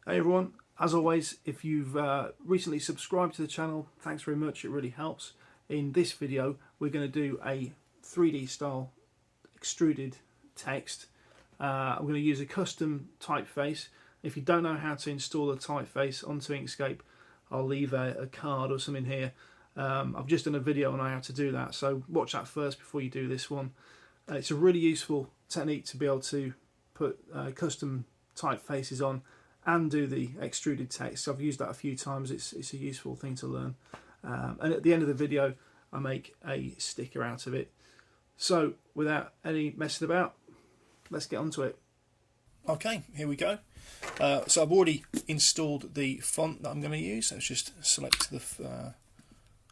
Hey everyone, as always, if you've recently subscribed to the channel, thanks very much, it really helps. In this video we're going to do a 3D style extruded text. I'm going to use a custom typeface. If you don't know how to install a typeface onto Inkscape, I'll leave a card or something here. I've just done a video on how to do that, so watch that first before you do this one. It's a really useful technique to be able to put custom typefaces on and do the extruded text. I've used that a few times. It's a useful thing to learn. And at the end of the video I make a sticker out of it. So without any messing about, let's get onto it. Okay, here we go. So I've already installed the font that I'm going to use. Let's just select the I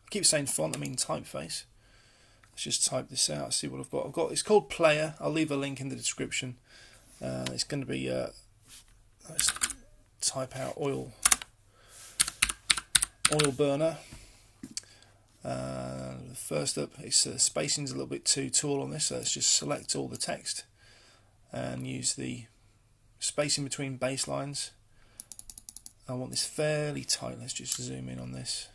keep saying font, I mean typeface. Let's just type this out, see what I've got. It's called Player. I'll leave a link in the description. It's going to be let's type out oil burner. First up, its spacing's a little bit too tall on this, so let's just select all the text and use the spacing between baselines. I want this fairly tight. Let's just zoom in on this.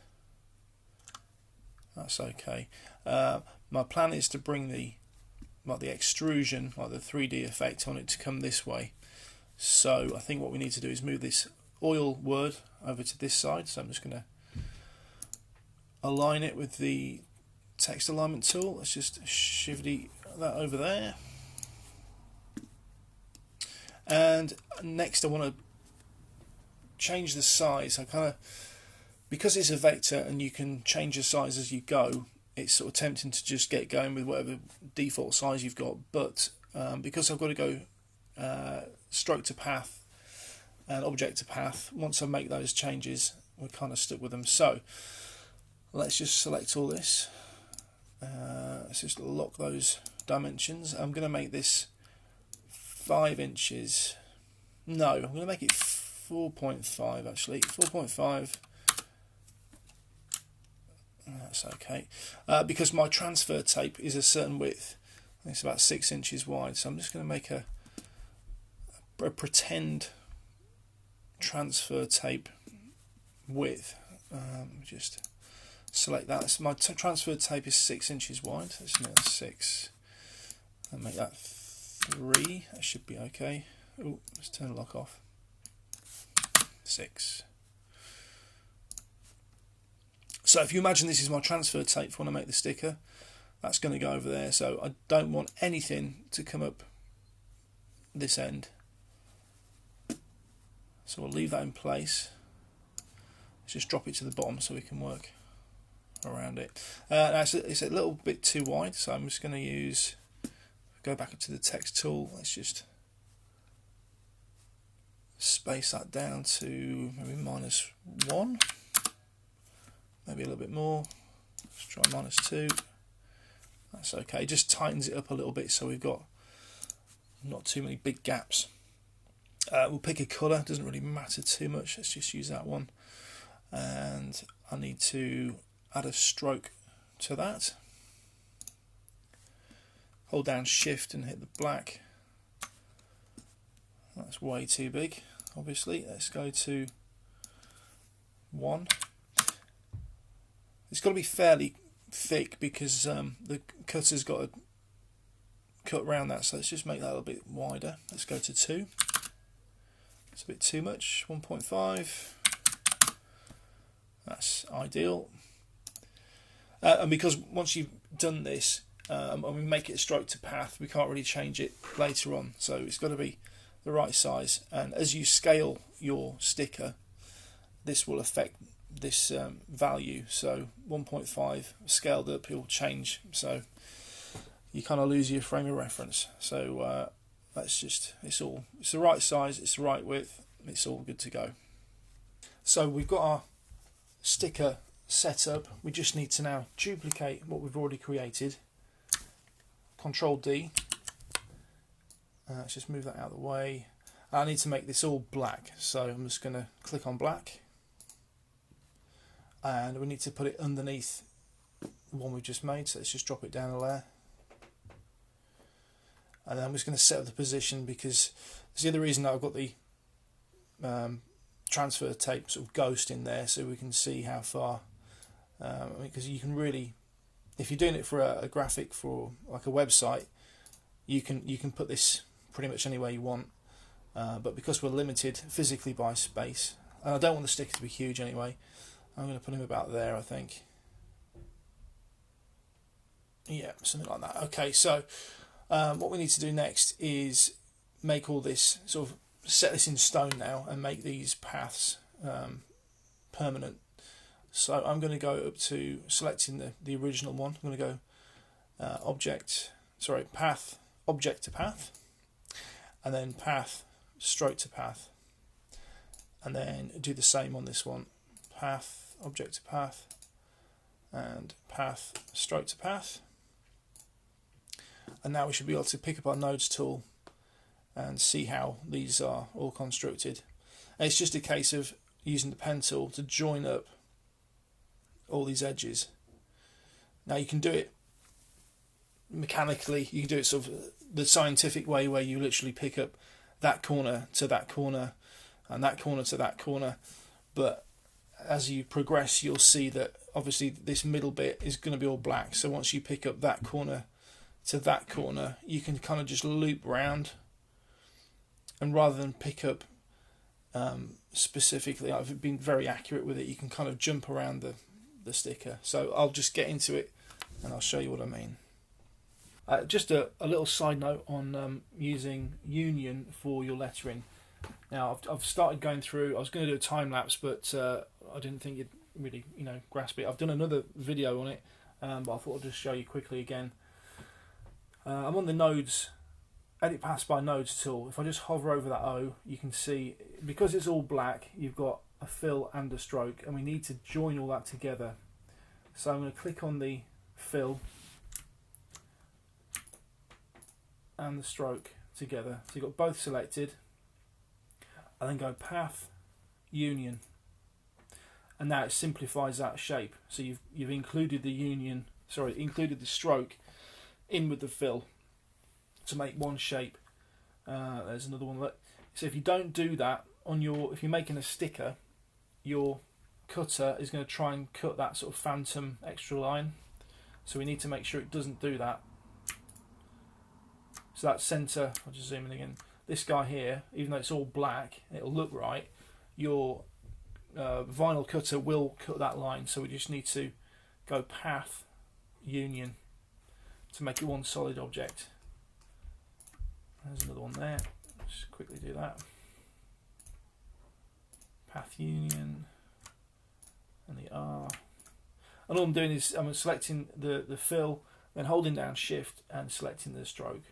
That's okay. My plan is to bring the extrusion, like the 3D effect on it, to come this way. So I think what we need to do is move this oil word over to this side. So I'm just going to align it with the text alignment tool. Let's just shifty that over there. And next I want to change the size. Because it's a vector and you can change the size as you go, it's sort of tempting to just get going with whatever default size you've got. But because I've got to go stroke to path and object to path, once I make those changes we're kind of stuck with them. So let's just select all this. Let's just lock those dimensions. I'm going to make this 5 inches. No, I'm going to make it 4.5 actually. 4.5. That's okay. Because my transfer tape is a certain width. I think it's about 6 inches wide. So I'm just going to make a pretend transfer tape width. Just select that. So my transfer tape is 6 inches wide. Let's make that 6 and make that 3. That should be okay. Oh, let's turn the lock off. 6. So if you imagine this is my transfer tape for when I make the sticker, that's going to go over there. So I don't want anything to come up this end. So we'll leave that in place. Let's just drop it to the bottom so we can work around it. Now it's a little bit too wide, so I'm just going to go back up to the text tool. Let's just space that down to maybe -1. Maybe a little bit more. Let's try -2. That's okay. It just tightens it up a little bit so we've got not too many big gaps. We'll pick a colour, doesn't really matter too much. Let's just use that one. And I need to add a stroke to that. Hold down Shift and hit the black. That's way too big, obviously. Let's go to 1. It's got to be fairly thick because the cutter's got to cut around that, so let's just make that a little bit wider. Let's go to 2. It's a bit too much. 1.5. That's ideal. And because once you've done this and we make it a stroke to path, we can't really change it later on, so it's got to be the right size. And as you scale your sticker, this will affect this value. So 1.5 scaled up, it will change, so you kind of lose your frame of reference. So that's just, it's the right size, it's the right width, it's all good to go. So we've got our sticker set up. We just need to now duplicate what we've already created. Control D. Let's just move that out of the way. I need to make this all black, so I'm just going to click on black, and we need to put it underneath the one we just made, so let's just drop it down a layer. And then I'm just going to set up the position, because it's the other reason that I've got the transfer tape sort of ghost in there so we can see how far, because you can really, if you're doing it for a graphic for like a website, you can put this pretty much anywhere you want, but because we're limited physically by space, and I don't want the sticker to be huge anyway, I'm going to put him about there, I think. Yeah, something like that. Okay, so what we need to do next is make all this, sort of set this in stone now and make these paths permanent. So I'm going to go up to selecting the original one. I'm going to go path, object to path, and then path, stroke to path, and then do the same on this one, path, object to path, and path, stroke to path. And now we should be able to pick up our nodes tool and see how these are all constructed. And it's just a case of using the pen tool to join up all these edges. Now you can do it mechanically, you can do it sort of the scientific way, where you literally pick up that corner to that corner and that corner to that corner, but as you progress you'll see that obviously this middle bit is going to be all black, so once you pick up that corner to that corner you can kind of just loop round, and rather than pick up specifically, I've been very accurate with it, you can kind of jump around the sticker. So I'll just get into it and I'll show you what I mean. Just a little side note on using union for your lettering. Now I've started going through, I was going to do a time lapse, but I didn't think you'd really grasp it. I've done another video on it, but I thought I'd just show you quickly again. I'm on the nodes, edit pass by nodes tool. If I just hover over that O, you can see, because it's all black, you've got a fill and a stroke, and we need to join all that together. So I'm going to click on the fill and the stroke together. So you've got both selected, and then go path, union, and now it simplifies that shape. So you've included the included the stroke in with the fill to make one shape. There's another one. Look. So if you don't do that if you're making a sticker, your cutter is going to try and cut that sort of phantom extra line. So we need to make sure it doesn't do that. So that center, I'll just zoom in again. This guy here, even though it's all black, it'll look right. Your vinyl cutter will cut that line. So we just need to go path, union, to make it one solid object. There's another one there. Just quickly do that. Path union and the R. And all I'm doing is I'm selecting the fill, then holding down shift and selecting the stroke.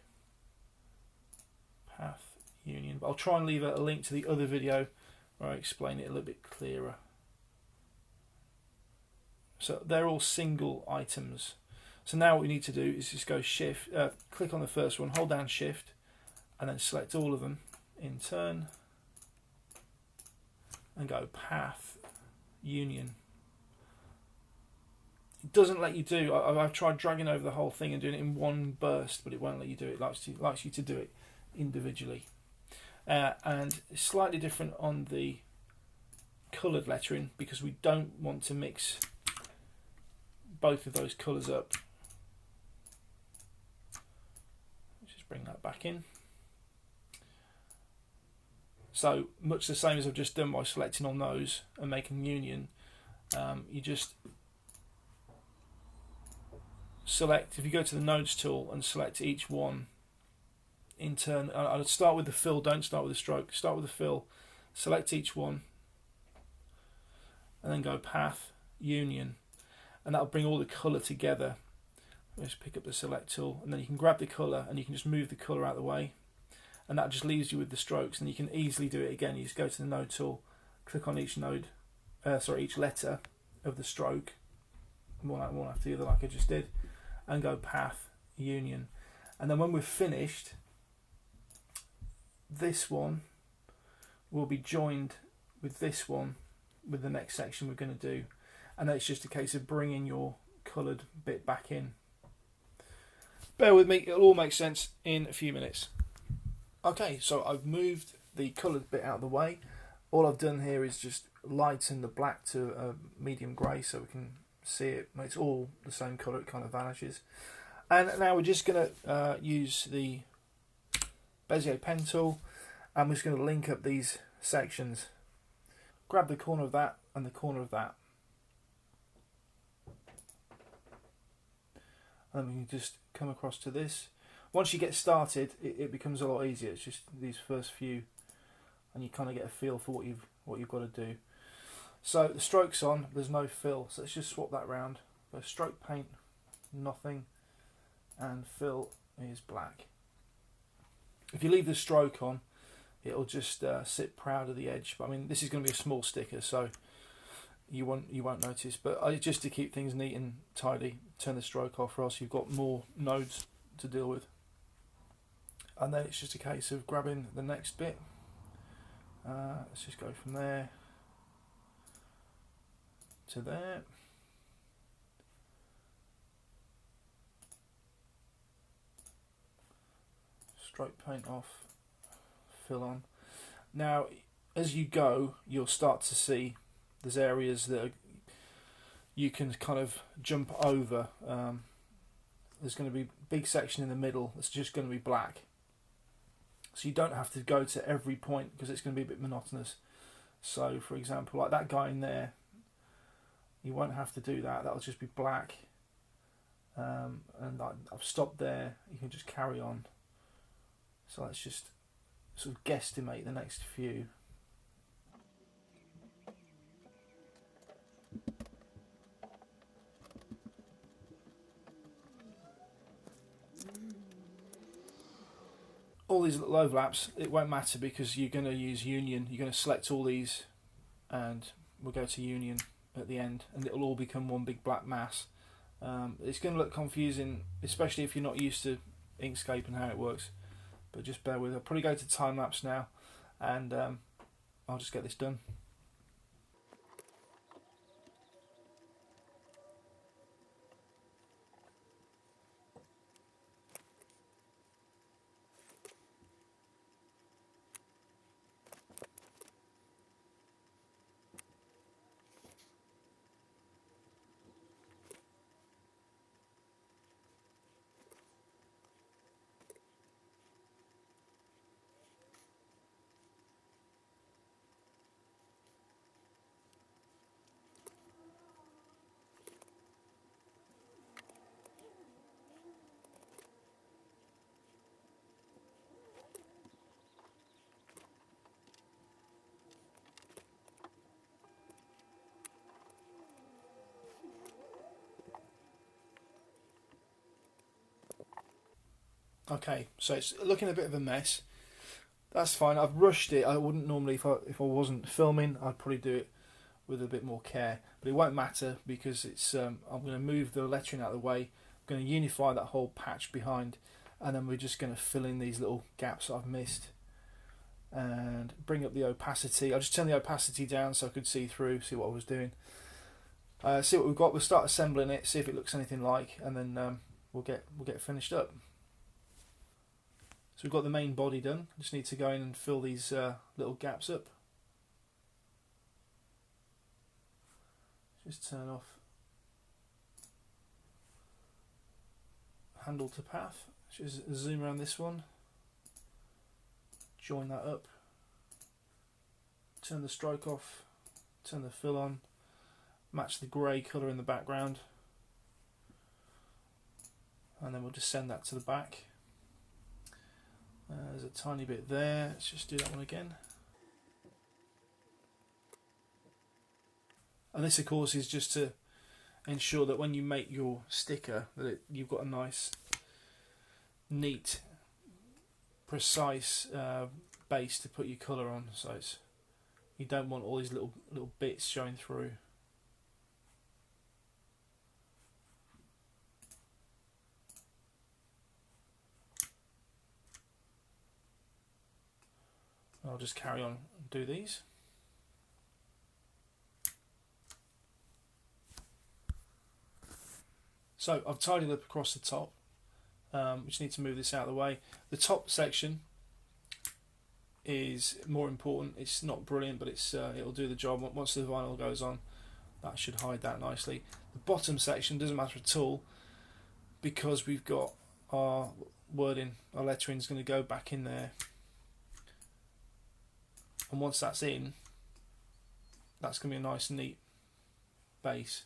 Path union. But I'll try and leave a link to the other video where I explain it a little bit clearer. So they're all single items. So now what we need to do is just go shift, click on the first one, hold down shift, and then select all of them in turn, and go path, union. It doesn't let you do, I've tried dragging over the whole thing and doing it in one burst, but it won't let you do it. It likes you to do it individually. And it's slightly different on the coloured lettering, because we don't want to mix both of those colours up. Just bring that back in. So much the same as I've just done by selecting on those and making union, you just select, if you go to the nodes tool and select each one in turn, I'd start with the fill, don't start with the stroke, start with the fill, select each one, and then go path, union, and that'll bring all the colour together. Just pick up the select tool, and then you can grab the colour and you can just move the colour out of the way, and that just leaves you with the strokes, and you can easily do it again. You just go to the node tool, click on each node, each letter of the stroke, one after the other like I just did, and go path, union, and then when we're finished, this one will be joined with this one with the next section we're going to do, and then it's just a case of bringing your coloured bit back in. Bear with me, it'll all make sense in a few minutes. Okay, so I've moved the coloured bit out of the way. all I've done here is just lighten the black to a medium grey so we can see it. It's all the same colour, it kind of vanishes. And now we're just going to use the Bezier pen tool, and we're just going to link up these sections. Grab the corner of that and the corner of that, and we can just come across to this. Once you get started, it becomes a lot easier. It's just these first few, and you kind of get a feel for what you've got to do. So the stroke's on, there's no fill, so let's just swap that round. So stroke paint, nothing, and fill is black. If you leave the stroke on, it'll just sit proud of the edge. But I mean, this is going to be a small sticker, so you won't notice. But just to keep things neat and tidy, turn the stroke off, or else you've got more nodes to deal with. And then it's just a case of grabbing the next bit. Let's just go from there to there. Stroke paint off, fill on. Now, as you go, you'll start to see there's areas that you can kind of jump over. There's going to be a big section in the middle that's just going to be black. So you don't have to go to every point because it's going to be a bit monotonous. So, for example, like that guy in there, you won't have to do that. That'll just be black. And I've stopped there. You can just carry on. So let's just sort of guesstimate the next few. All these little overlaps, it won't matter because you're going to use union. You're going to select all these and we'll go to union at the end, and it'll all become one big black mass. It's going to look confusing, especially if you're not used to Inkscape and how it works, but just bear with it. I'll probably go to timelapse now, and I'll just get this done. Okay, so it's looking a bit of a mess. That's fine. I've rushed it. I wouldn't normally, if I wasn't filming, I'd probably do it with a bit more care. But it won't matter because it's. I'm going to move the lettering out of the way. I'm going to unify that whole patch behind, and then we're just going to fill in these little gaps that I've missed, and bring up the opacity. I'll just turn the opacity down so I could see through, see what I was doing. See what we've got. We'll start assembling it, see if it looks anything like, and then we'll get finished up. So we've got the main body done. Just need to go in and fill these little gaps up. Just turn off handle to path. Just zoom around this one. Join that up. Turn the stroke off. Turn the fill on. Match the grey colour in the background. And then we'll just send that to the back. There's a tiny bit there. Let's just do that one again. And this, of course, is just to ensure that when you make your sticker, that you've got a nice, neat, precise base to put your colour on. So you don't want all these little bits showing through. I'll just carry on and do these. So I've tidied up across the top. We just need to move this out of the way. The top section, is more important. It's not brilliant, but it'll do the job. Once the vinyl goes on, that should hide that nicely. The bottom section doesn't matter at all, because we've got our wording, our lettering is going to go back in there, and once that's in, that's going to be a nice neat base.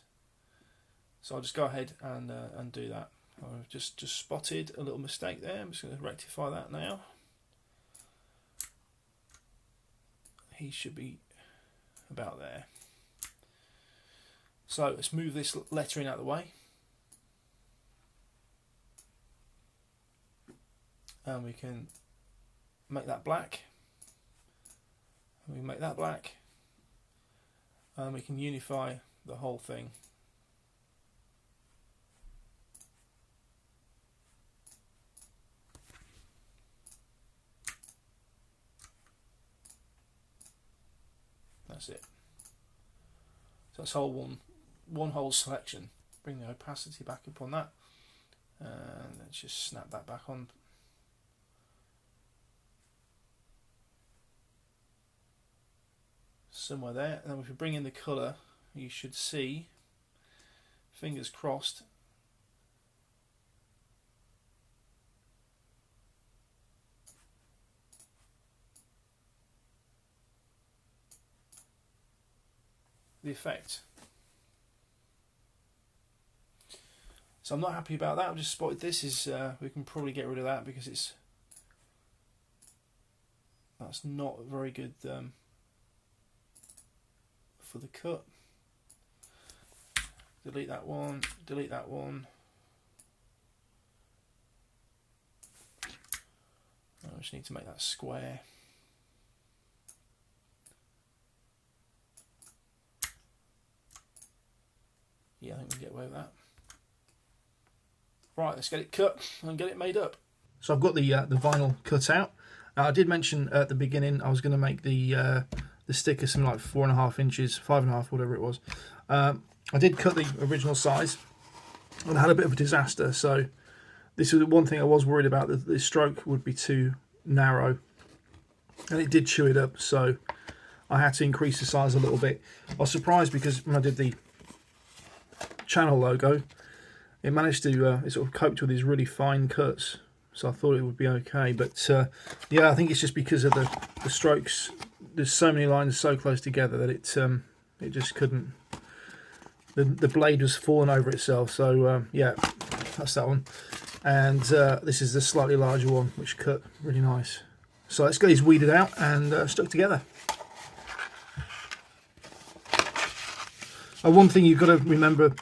So I'll just go ahead and do that. I've just spotted a little mistake there. I'm just going to rectify that now. He should be about there. So let's move this lettering out of the way. And we can make that black. And we can make that black. And we can unify the whole thing. That's it. So that's whole one whole selection. Bring the opacity back up on that, and let's just snap that back on. Somewhere there, and then if we bring in the colour, you should see, fingers crossed, the effect. So I'm not happy about that. I've just spotted this. We can probably get rid of that because that's not very good for the cut. Delete that one. Delete that one. I just need to make that square. Yeah, I think we can get away with that. Right, let's get it cut and get it made up. So I've got the vinyl cut out. I did mention at the beginning I was going to make the sticker something like 4.5 inches, 5.5, whatever it was. I did cut the original size, and I had a bit of a disaster. So this is one thing I was worried about, that the stroke would be too narrow, and it did chew it up. So I had to increase the size a little bit. I was surprised because when I did the channel logo, it managed to it sort of coped with these really fine cuts, so I thought it would be okay. But yeah, I think it's just because of the strokes. There's so many lines so close together that it just couldn't. The blade was falling over itself. So yeah, that's that one. And this is the slightly larger one, which cut really nice. So let's get these weeded out and stuck together. One thing you've got to remember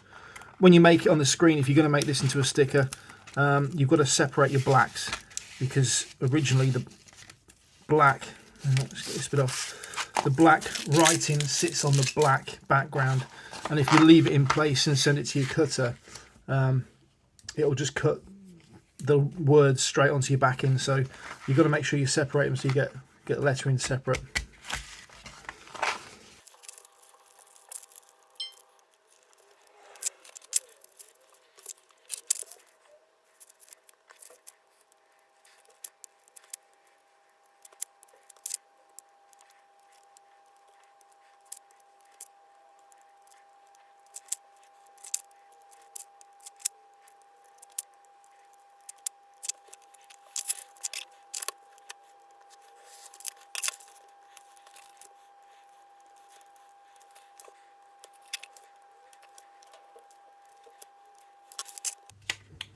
when you make it on the screen, if you're going to make this into a sticker, you've got to separate your blacks, because originally the black, let's get this bit off, the black writing sits on the black background, and if you leave it in place and send it to your cutter, it'll just cut the words straight onto your backing. So you've got to make sure you separate them so you get the lettering separate.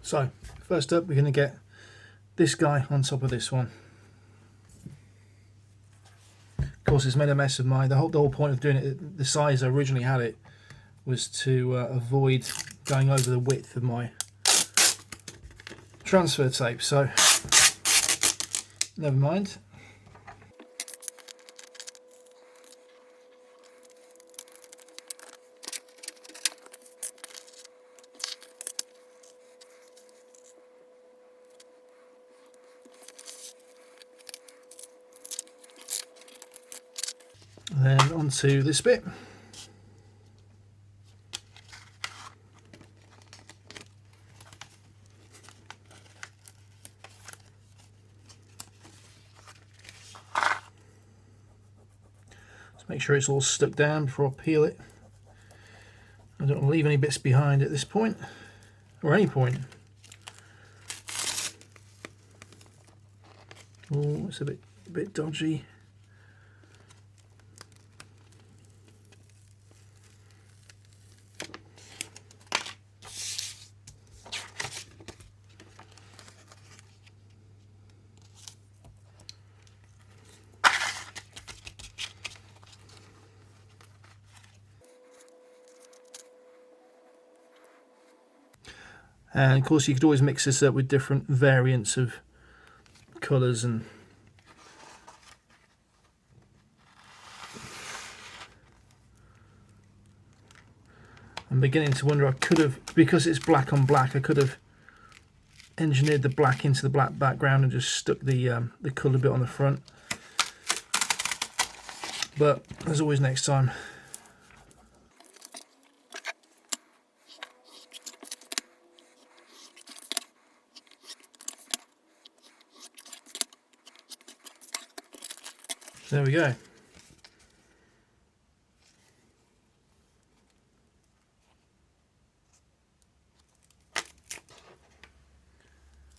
So first up, we're going to get this guy on top of this one. Of course, it's made a mess of mine. The whole point of doing it, the size I originally had it, was to avoid going over the width of my transfer tape. So never mind. Then onto this bit. sure it's all stuck down before I peel it. I don't want to leave any bits behind at this point, or any point. Oh, it's a bit dodgy. And of course you could always mix this up with different variants of colours, and I'm beginning to wonder, I could have, because it's black on black, I could have engineered the black into the black background and just stuck the colour bit on the front. But there's always next time. There we go.